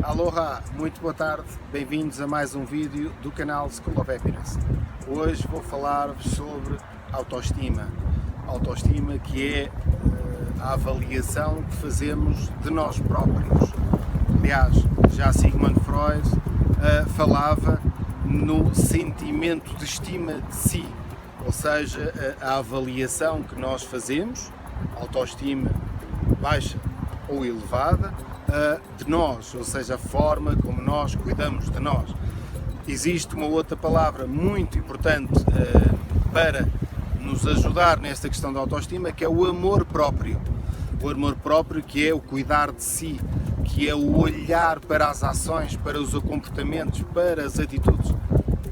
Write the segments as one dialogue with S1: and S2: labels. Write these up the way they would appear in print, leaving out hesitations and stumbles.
S1: Aloha, muito boa tarde, bem-vindos a mais um vídeo do canal School of Happiness. Hoje vou falar-vos sobre autoestima. Autoestima que é a avaliação que fazemos de nós próprios. Aliás, já Sigmund Freud falava no sentimento de estima de si, ou seja, a avaliação que nós fazemos, autoestima baixa ou elevada, de nós, ou seja, a forma como nós cuidamos de nós. Existe uma outra palavra muito importante para nos ajudar nesta questão da autoestima, que é o amor próprio. O amor próprio, que é o cuidar de si, que é o olhar para as ações, para os comportamentos, para as atitudes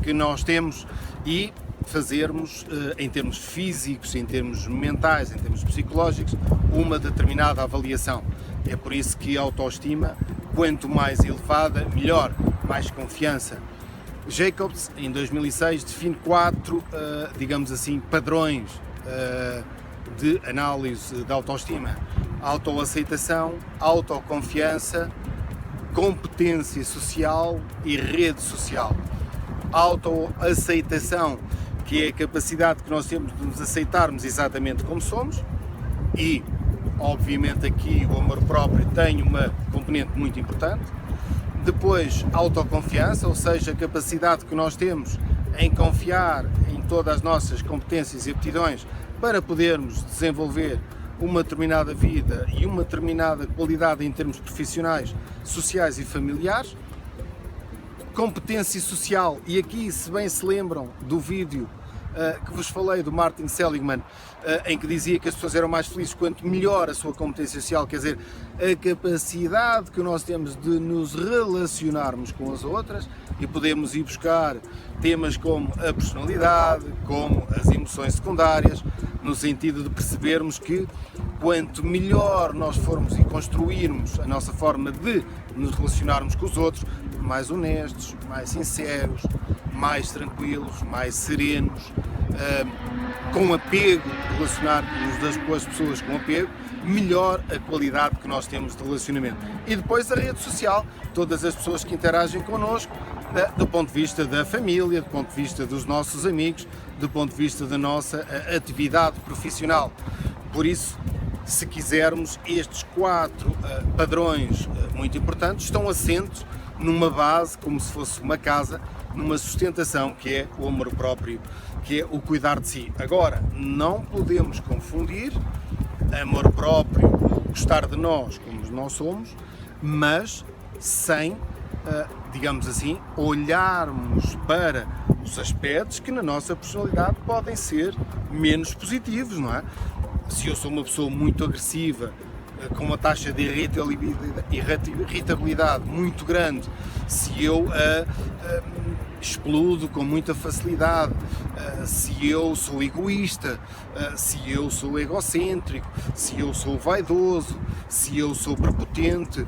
S1: que nós temos e fazermos, em termos físicos, em termos mentais, em termos psicológicos, uma determinada avaliação. É por isso que a autoestima, quanto mais elevada, melhor, mais confiança. Jacobs, em 2006, define 4, digamos assim, padrões de análise da autoestima: autoaceitação, autoconfiança, competência social e rede social. Autoaceitação, que é a capacidade que nós temos de nos aceitarmos exatamente como somos, e obviamente aqui o amor próprio tem uma componente muito importante. Depois, autoconfiança, ou seja, a capacidade que nós temos em confiar em todas as nossas competências e aptidões para podermos desenvolver uma determinada vida e uma determinada qualidade em termos profissionais, sociais e familiares. Competência social, e aqui, se bem se lembram do vídeo que vos falei do Martin Seligman, em que dizia que as pessoas eram mais felizes quanto melhor a sua competência social, quer dizer, a capacidade que nós temos de nos relacionarmos com as outras, e podemos ir buscar temas como a personalidade, como as emoções secundárias, no sentido de percebermos que quanto melhor nós formos e construirmos a nossa forma de nos relacionarmos com os outros, mais honestos, mais sinceros, mais tranquilos, mais serenos, com apego, relacionar-nos com as pessoas com apego, melhor a qualidade que nós temos de relacionamento. E depois a rede social, todas as pessoas que interagem connosco, do ponto de vista da família, do ponto de vista dos nossos amigos, do ponto de vista da nossa atividade profissional. Por isso, se quisermos, estes 4 padrões muito importantes estão assentes numa base, como se fosse uma casa, numa sustentação que é o amor próprio, que é o cuidar de si. Agora, não podemos confundir amor próprio, gostar de nós como nós somos, mas sem, digamos assim, olharmos para os aspectos que na nossa personalidade podem ser menos positivos, não é? Se eu sou uma pessoa muito agressiva, com uma taxa de irritabilidade muito grande, se eu explodo com muita facilidade, se eu sou egoísta, se eu sou egocêntrico, se eu sou vaidoso, se eu sou prepotente,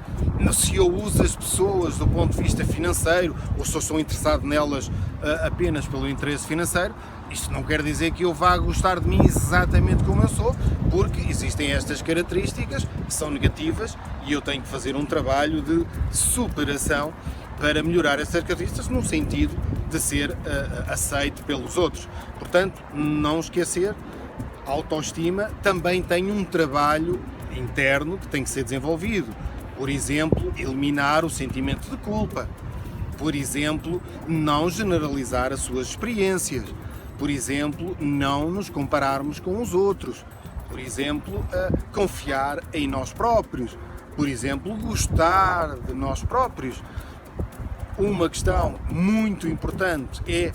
S1: se eu uso as pessoas do ponto de vista financeiro ou se eu sou interessado nelas apenas pelo interesse financeiro, isto não quer dizer que eu vá gostar de mim exatamente como eu sou, porque existem estas características que são negativas e eu tenho que fazer um trabalho de superação para melhorar essas características no sentido de ser aceito pelos outros. Portanto, não esquecer, a autoestima também tem um trabalho interno que tem que ser desenvolvido. Por exemplo, eliminar o sentimento de culpa. Por exemplo, não generalizar as suas experiências. Por exemplo, não nos compararmos com os outros. Por exemplo, confiar em nós próprios. Por exemplo, gostar de nós próprios. Uma questão muito importante é,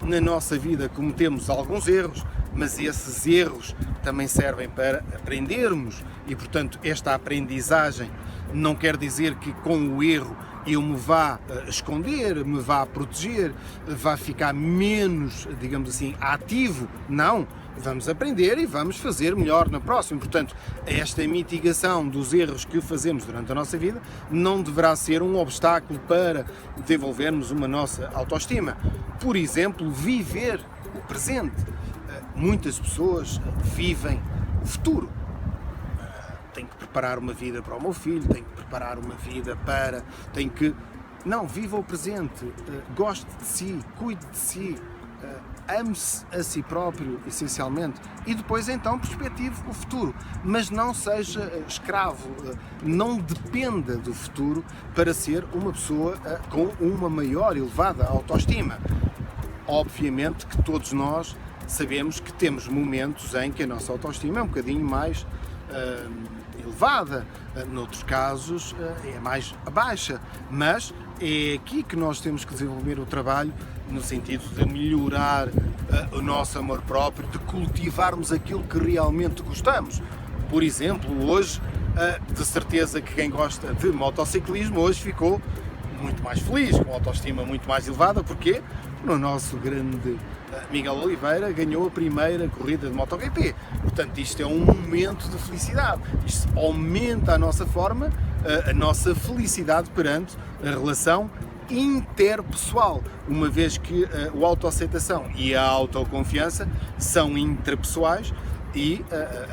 S1: na nossa vida cometemos alguns erros, mas esses erros também servem para aprendermos e, portanto, esta aprendizagem não quer dizer que com o erro eu me vá esconder, me vá proteger, vá ficar menos, digamos assim, ativo. Não, vamos aprender e vamos fazer melhor na próxima. Portanto, esta mitigação dos erros que fazemos durante a nossa vida não deverá ser um obstáculo para desenvolvermos uma nossa autoestima. Por exemplo, viver o presente. Muitas pessoas vivem o futuro. Têm que preparar preparar uma vida para o meu filho, tenho que preparar uma vida para... Não, viva o presente, goste de si, cuide de si, ame-se a si próprio, essencialmente, e depois então perspective o futuro, mas não seja escravo, não dependa do futuro para ser uma pessoa com uma maior, elevada autoestima. Obviamente que todos nós sabemos que temos momentos em que a nossa autoestima é um bocadinho mais elevada, noutros casos é mais baixa, mas é aqui que nós temos que desenvolver o trabalho no sentido de melhorar o nosso amor próprio, de cultivarmos aquilo que realmente gostamos. Por exemplo, hoje, de certeza que quem gosta de motociclismo hoje ficou muito mais feliz, com a autoestima muito mais elevada, porque o nosso grande Miguel Oliveira ganhou a primeira corrida de MotoGP. Portanto, isto é um momento de felicidade. Isto aumenta a nossa forma, a nossa felicidade perante a relação interpessoal, uma vez que a autoaceitação e a autoconfiança são interpessoais e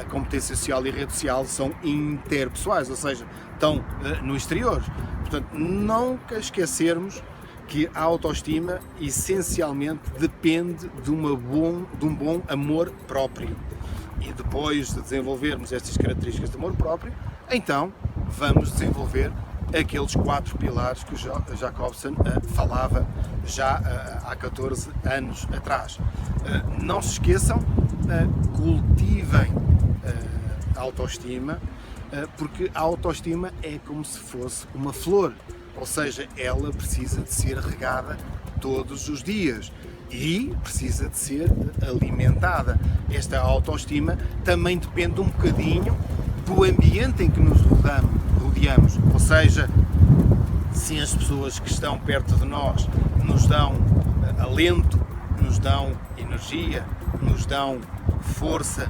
S1: a competência social e a rede social são interpessoais, ou seja, estão no exterior. Portanto, nunca esquecermos que a autoestima essencialmente depende de um bom amor próprio. E depois de desenvolvermos estas características de amor próprio, então vamos desenvolver aqueles 4 pilares que o Jacobson falava já há 14 anos atrás. Não se esqueçam, cultivem a autoestima, porque a autoestima é como se fosse uma flor, ou seja, ela precisa de ser regada todos os dias e precisa de ser alimentada. Esta autoestima também depende um bocadinho do ambiente em que nos rodeamos, ou seja, se as pessoas que estão perto de nós nos dão alento, nos dão energia, nos dão força,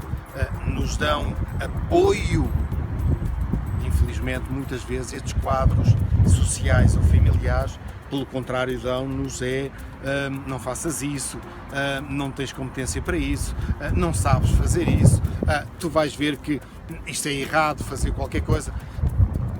S1: nos dão apoio. Infelizmente, muitas vezes estes quadros sociais ou familiares, pelo contrário, dão-nos não faças isso, não tens competência para isso, não sabes fazer isso, tu vais ver que isto é errado, fazer qualquer coisa.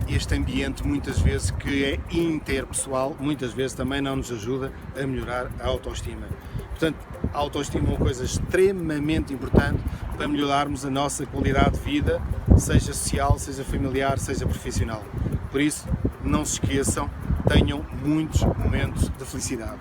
S1: Este ambiente, muitas vezes, que é interpessoal, muitas vezes também não nos ajuda a melhorar a autoestima. Portanto, a autoestima é uma coisa extremamente importante para melhorarmos a nossa qualidade de vida, seja social, seja familiar, seja profissional. Por isso, não se esqueçam, tenham muitos momentos de felicidade.